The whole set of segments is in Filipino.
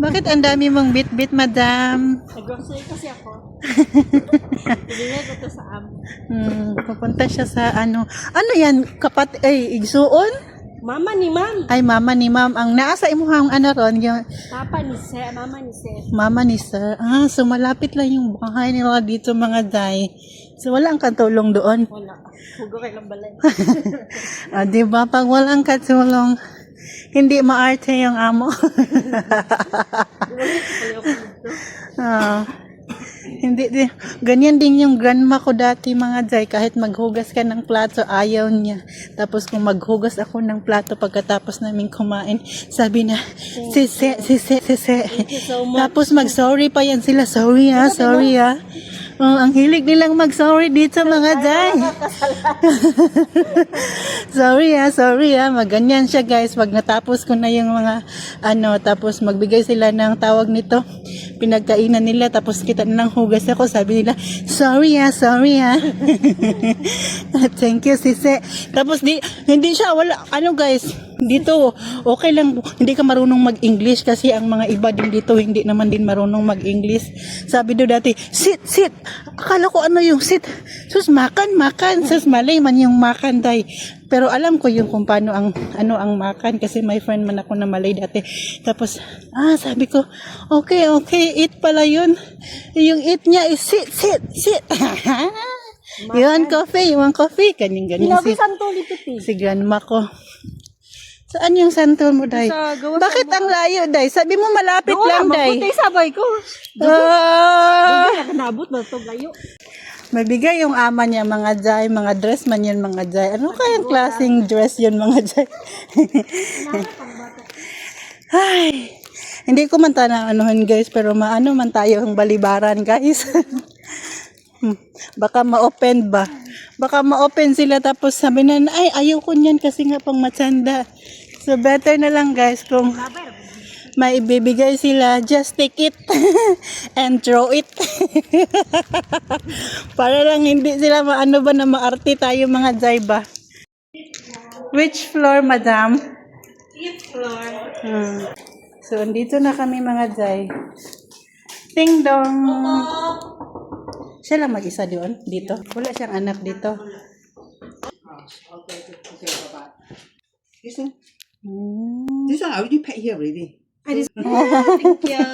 Bakit ang dami mong bit-bit, madam? Nag-grocery kasi ako. Ibigay ko to sa am. Pupunta siya sa ano. Ano yan? Igsuon? Mama ni ma'am. Ay, mama ni ma'am. Ang naasa imuhang ano ron, yung Papa ni Se. Mama ni Se. mama ni sir. So malapit lang yung bahay nila dito mga day. So wala ang katulong doon. Wala. Hugo kay ng balay. Diba? Pag walang katulong, hindi maarte yung amo. Ah, hindi, ganyan din yung grandma ko dati mga day. Kahit maghugas ka ng plato, ayaw niya. Tapos kung maghugas ako ng plato pagkatapos namin kumain, sabi na, sise. Thank you so much. Tapos mag-sorry pa yan sila. Sorry ah. Ang hilig nilang mag-sorry dito mga day. sorry ah. Maganyan siya guys. Pag natapos ko na yung mga tapos magbigay sila ng tawag nito. Pinagkainan nila tapos kita na ng hugas ako. Sabi nila, sorry ah. Thank you sise. Tapos hindi siya wala guys. Dito okay lang hindi ka marunong mag-English kasi ang mga iba din dito hindi naman din marunong mag-English. Sabi do dati, sit. Akala ko yung sit. Sus makan. Sus malay man yung makan day. Pero alam ko yung kung paano ang makan kasi my friend man ako na Malay dati. Tapos sabi ko, okay, eat pala yun. Yung eat niya is sit. Yung coffee. Ganyan Hinabi santol ito ti. si grandma ko. Saan yung santol mo, Day? Bakit ang layo, Day? Sabi mo malapit lang, Day. Magputay sabay ko. Ah! Nakanabot na ito layo. Mabigay yung ama niya, mga Day. Mga dress man yun, mga Day. Ano kayang klaseng dress yun, mga Day? Ay, hindi ko man anuhin, guys. Pero maano man tayo ang balibaran, guys. Baka ma-open ba? Baka ma-open sila tapos sabi na, ay, ayaw ko niyan kasi nga pang matsanda. So, better na lang guys kung may ibibigay sila, just take it and throw it. Para lang hindi sila maano ba na maarte tayo mga Jaiba. Which floor, madam? 8th floor. So, andito na kami mga Jai. Ding dong! Siya lang mag-isa doon, dito. Wala siyang anak dito. This one? This one I already packed here already. Thank you.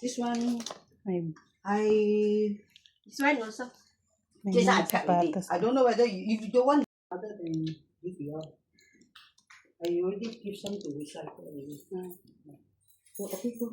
This one, This one also. May this mga one I packed already. sapatos. I don't know whether if you don't want other than give you all. I already give some to recycle already. So, okay, go.